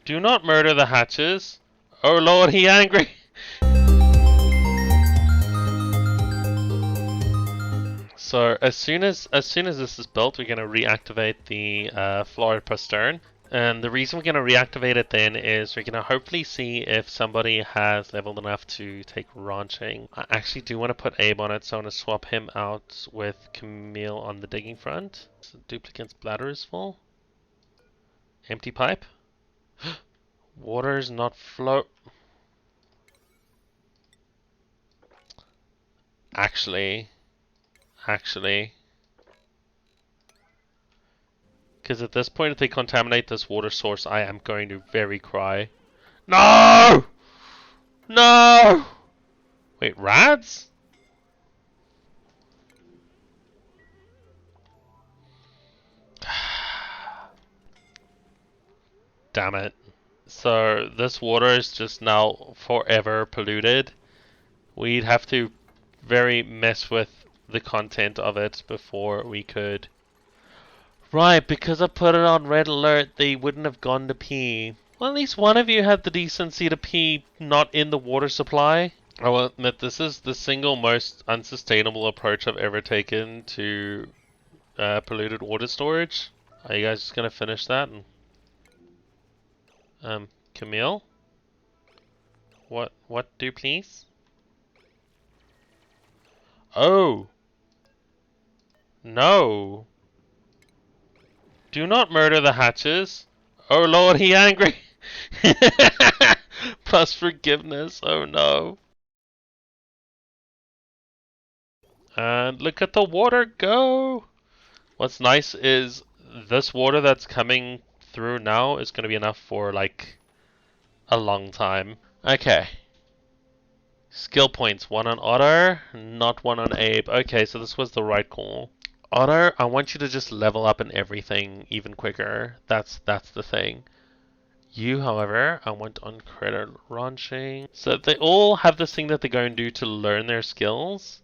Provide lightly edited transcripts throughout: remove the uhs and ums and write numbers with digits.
Do not murder the hatches. Oh lord, he angry. So as soon as this is built, we're gonna reactivate the florid postern. And the reason we're gonna reactivate it then is we're gonna hopefully see if somebody has leveled enough to take ranching. I actually do want to put Abe on it, so I'm gonna swap him out with Camille on the digging front. So duplicant's bladder is full. Empty pipe. Water's not flow. Actually, because at this point, if they contaminate this water source, I am going to very cry. No! No! Wait, rads? Damn it. So this water is just now forever polluted. We'd have to very mess with the content of it before we could. Right, because I put it on red alert, they wouldn't have gone to pee. Well, at least one of you had the decency to pee not in the water supply. I will admit this is the single most unsustainable approach I've ever taken to polluted water storage. Are you guys just gonna finish that? Camille? What do please? Oh! No! Do not murder the hatches. Oh lord, he angry! Plus forgiveness, oh no. And look at the water go! What's nice is this water that's coming through now is going to be enough for like a long time. Okay. Skill points, one on Otter, not one on Abe. Okay, so this was the right call. Otter, I want you to just level up in everything even quicker. That's the thing. You, however, I want on credit ranching. So they all have this thing that they go and do to learn their skills.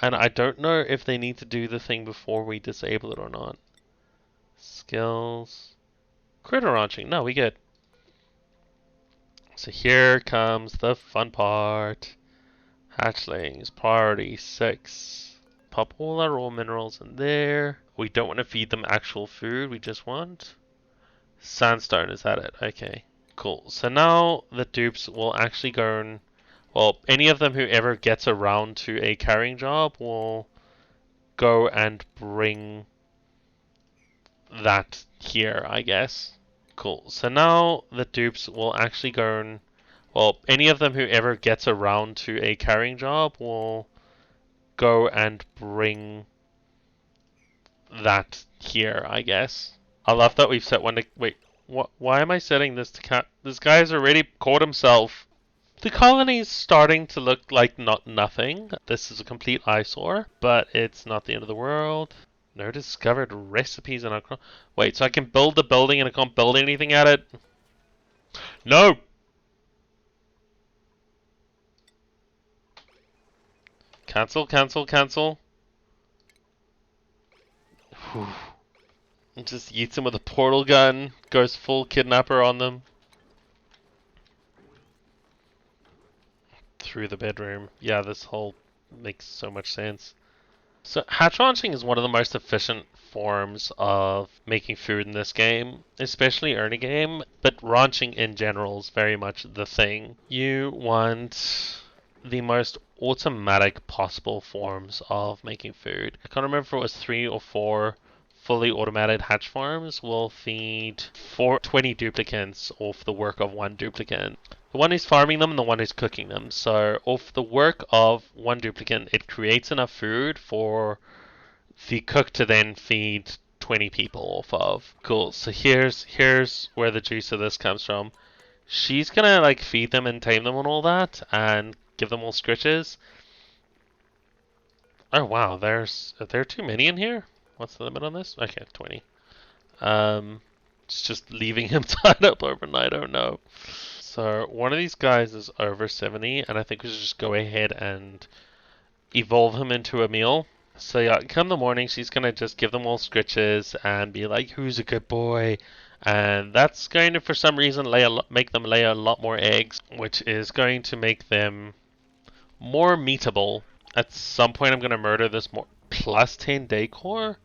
And I don't know if they need to do the thing before we disable it or not. Skills. Critter ranching. No, we good. So here comes the fun part. Hatchlings. Priority 6. Pop all our raw minerals in there. We don't want to feed them actual food. We just want sandstone. Is that it? Okay. Cool. So now the dupes will actually go and... Well, any of them who ever gets around to a carrying job will go and bring that here, I guess. Cool. So now the dupes will actually go and... Well, any of them who ever gets around to a carrying job will go and bring that here, I guess. I love that we've set one to... Wait, why am I setting this to cat? This guy has already caught himself. The colony is starting to look like nothing. This is a complete eyesore, but it's not the end of the world. No discovered recipes in our... Wait, so I can build the building and I can't build anything at it? No! Cancel, cancel, cancel. Whew. Just eats him with a portal gun. Goes full kidnapper on them. Through the bedroom. Yeah, this whole makes so much sense. So hatch ranching is one of the most efficient forms of making food in this game, especially early game, but ranching in general is very much the thing. You want the most automatic possible forms of making food. I can't remember if it was 3 or 4 fully automated hatch farms will feed 20 duplicants off the work of 1 duplicant. The one who's farming them and the one who's cooking them. So off the work of 1 duplicant, it creates enough food for the cook to then feed 20 people off of. Cool. So here's where the juice of this comes from. She's gonna like feed them and tame them and all that, and give them all scritches. Oh wow, are there too many in here? What's the limit on this? Okay, 20. It's just leaving him tied up overnight. Oh no. So one of these guys is over 70, and I think we should just go ahead and evolve him into a meal. So yeah, come the morning, she's gonna just give them all scritches and be like, "Who's a good boy?" And that's going to, for some reason, make them lay a lot more eggs, which is going to make them more meatable. At some point, I'm going to murder this more plus 10 decor.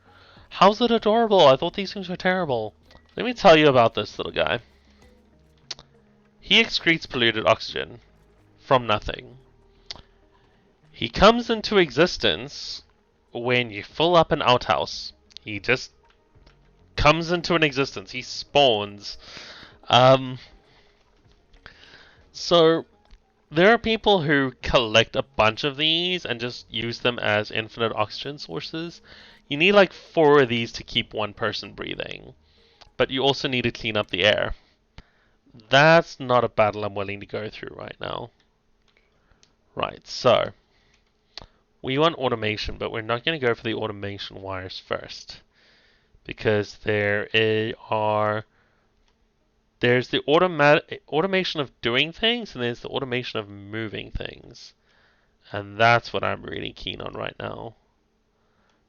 How's it adorable? I thought these things were terrible. Let me tell you about this little guy. He excretes polluted oxygen from nothing. He comes into existence when you fill up an outhouse. He just comes into an existence. He spawns. Um, so there are people who collect a bunch of these and just use them as infinite oxygen sources. You need like 4 of these to keep one person breathing, but you also need to clean up the air. That's not a battle I'm willing to go through right now. Right, so we want automation, but we're not going to go for the automation wires first, because there's the automation of doing things, and there's the automation of moving things. And that's what I'm really keen on right now.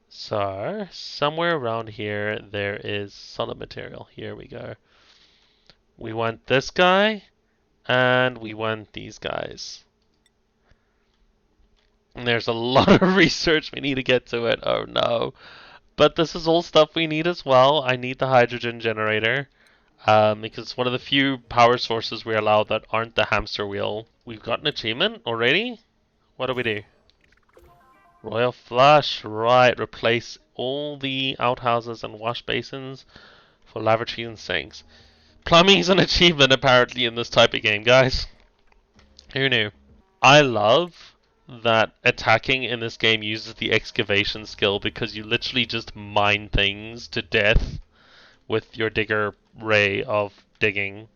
So, somewhere around here, there is solid material. Here we go. We want this guy, and we want these guys. And there's a lot of research we need to get to it. Oh no. But this is all stuff we need as well. I need the hydrogen generator. Because it's one of the few power sources we're allowed that aren't the hamster wheel. We've got an achievement already? What do we do? Royal Flush, right. Replace all the outhouses and wash basins for lavatories and sinks. Plumbing is an achievement apparently in this type of game, guys. Who knew? I love that attacking in this game uses the excavation skill because you literally just mine things to death with your digger ray of digging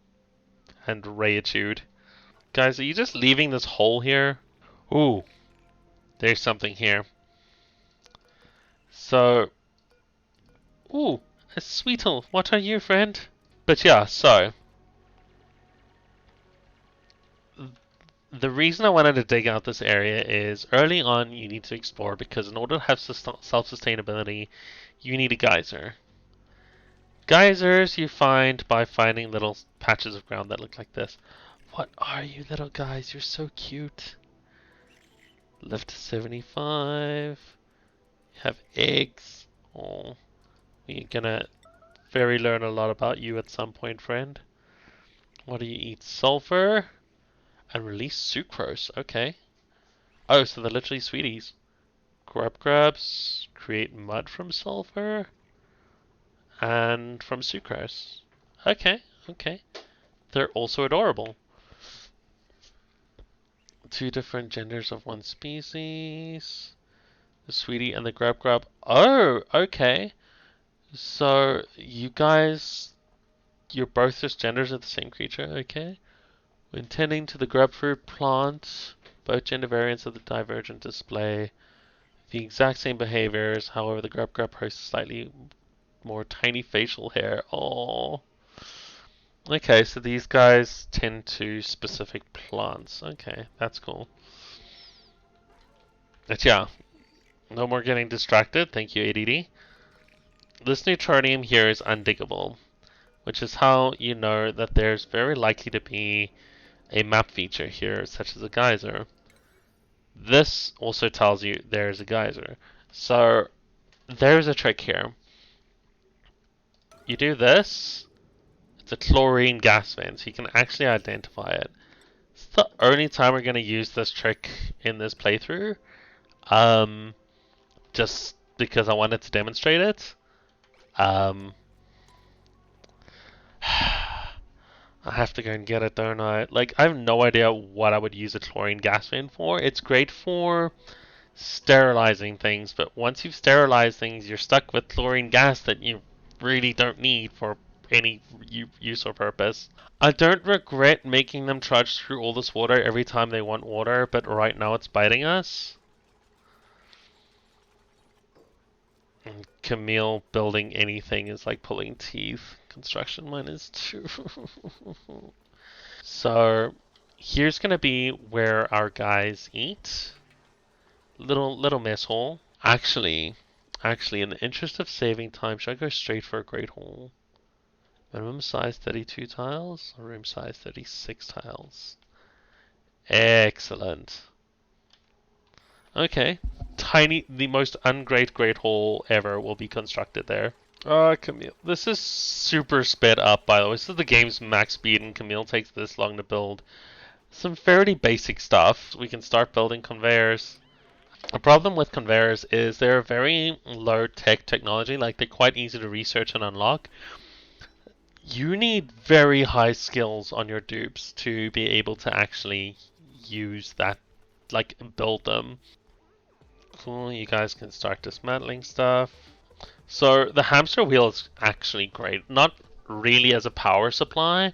and rayitude. Guys, are you just leaving this hole here? Ooh, there's something here. So, ooh, a Sweetle, what are you, friend? But yeah, so the reason I wanted to dig out this area is early on you need to explore because in order to have self-sustainability, you need a geyser. Geysers you find by finding little patches of ground that look like this. What are you, little guys? You're so cute. Live to 75. Have eggs. Oh, we're gonna learn a lot about you at some point, friend. What do you eat? Sulfur and release sucrose. Okay. Oh, so they're literally sweeties. Grubs create mud from sulfur and from sucrose. Okay, okay. They're also adorable. 2 different genders of one species. The sweetie and the grub. Oh, okay. So you guys, you're both just genders of the same creature. Okay. When tending to the grub fruit plant, both gender variants of the divergent display the exact same behaviors. However, the grub hosts slightly more tiny facial hair. Oh. Okay, so these guys tend to specific plants. Okay, that's cool. But yeah, no more getting distracted. Thank you, ADD. This neutronium here is undiggable, which is how you know that there's very likely to be a map feature here, such as a geyser. This also tells you there's a geyser. So there's a trick here. You do this, it's a chlorine gas vent, so you can actually identify it. It's the only time we're going to use this trick in this playthrough. Just because I wanted to demonstrate it. I have to go and get it, don't I? Like, I have no idea what I would use a chlorine gas vent for. It's great for sterilizing things, but once you've sterilized things, you're stuck with chlorine gas that you really don't need for any use or purpose. I don't regret making them trudge through all this water every time they want water, but right now it's biting us. And Camille building anything is like pulling teeth. Construction mine is too. So here's gonna be where our guys eat. Little mess hole. Actually, in the interest of saving time, should I go straight for a great hole? Minimum size 32 tiles, room size 36 tiles. Excellent. Okay. The most ungreat great hall ever will be constructed there. Camille. This is super sped up, by the way. This is the game's max speed, and Camille takes this long to build. Some fairly basic stuff. We can start building conveyors. The problem with conveyors is they're very low tech technology, like they're quite easy to research and unlock. You need very high skills on your dupes to be able to actually use that, like build them. Cool, you guys can start dismantling stuff. So the hamster wheel is actually great. Not really as a power supply,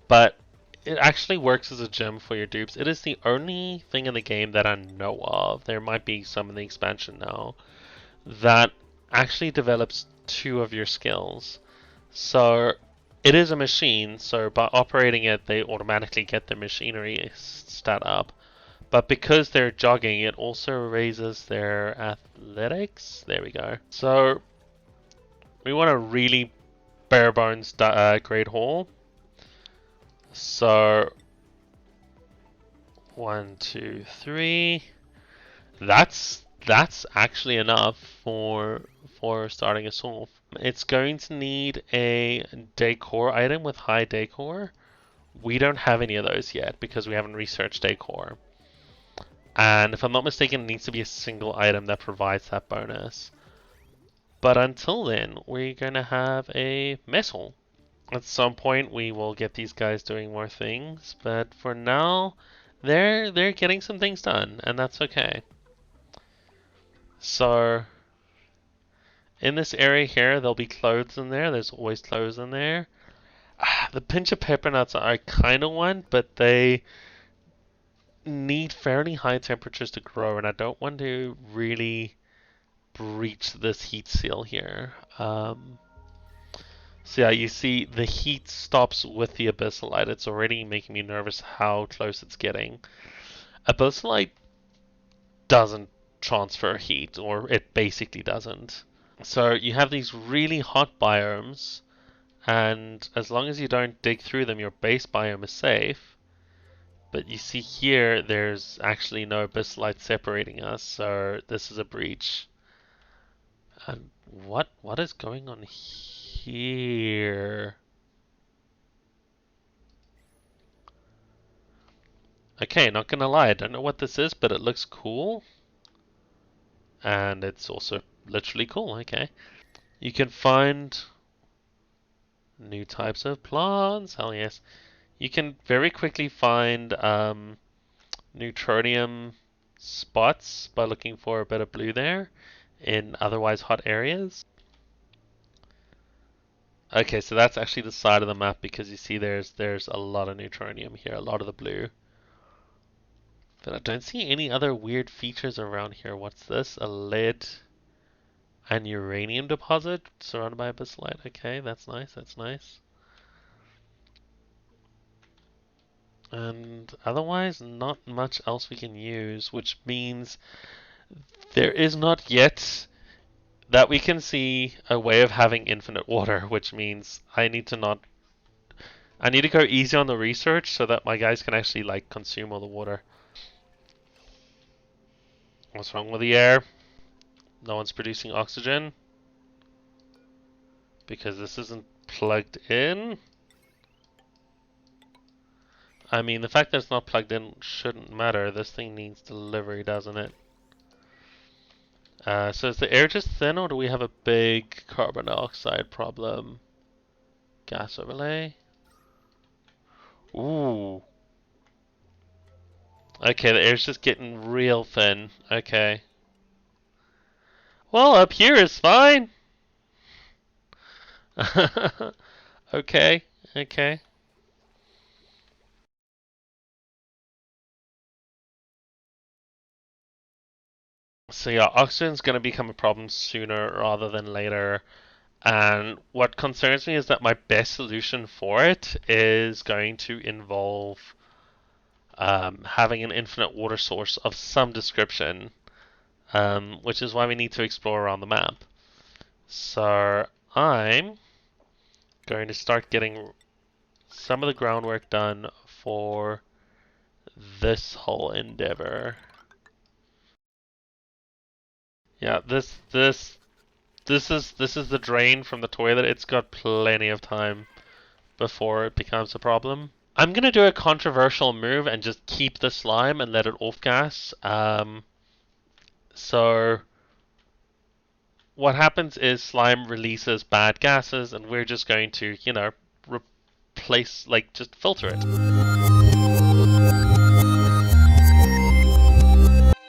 but it actually works as a gem for your dupes. It is the only thing in the game that I know of. There might be some in the expansion now that actually develops two of your skills. So it is a machine, so by operating it, they automatically get their machinery stat up. But because they're jogging, it also raises their athletics. There we go. So we want a really bare bones Great Hall. So 1, 2, 3. That's actually enough for starting us off. It's going to need a decor item with high decor. We don't have any of those yet because we haven't researched decor. And if I'm not mistaken, it needs to be a single item that provides that bonus. But until then, we're going to have a mess hall. At some point, we will get these guys doing more things, but for now, they're getting some things done, and that's okay. So, in this area here, there'll be clothes in there. There's always clothes in there. The pinch of pepper nuts I kind of want, but they need fairly high temperatures to grow, and I don't want to really breach this heat seal here. So yeah, you see the heat stops with the Abyssalite. It's already making me nervous how close it's getting. Abyssalite doesn't transfer heat, or it basically doesn't. So you have these really hot biomes, and as long as you don't dig through them, your base biome is safe. But you see here, there's actually no Abyssalite separating us, so this is a breach. And what is going on here? Okay, not gonna lie, I don't know what this is, but it looks cool. And it's also literally cool, okay. You can find new types of plants, hell yes. You can very quickly find neutronium spots by looking for a bit of blue there in otherwise hot areas. Okay, so that's actually the side of the map because you see there's a lot of neutronium here, a lot of the blue. But I don't see any other weird features around here. What's this? A lead and uranium deposit surrounded by abyssalite. Okay, that's nice, that's nice. And otherwise, not much else we can use, which means there is not yet that we can see a way of having infinite water, which means I need to go easy on the research so that my guys can actually like consume all the water. What's wrong with the air? No one's producing oxygen because this isn't plugged in. I mean, the fact that it's not plugged in shouldn't matter. This thing needs delivery, doesn't it? So is the air just thin, or do we have a big carbon dioxide problem? Gas overlay. Ooh. Okay, the air's just getting real thin. Okay. Well, up here is fine. Okay, okay. So yeah, oxygen's going to become a problem sooner rather than later. And what concerns me is that my best solution for it is going to involve having an infinite water source of some description, which is why we need to explore around the map. So I'm going to start getting some of the groundwork done for this whole endeavor. Yeah, this is the drain from the toilet. It's got plenty of time before it becomes a problem. I'm gonna do a controversial move and just keep the slime and let it off gas. So what happens is slime releases bad gases, and we're just going to, replace, like, just filter it.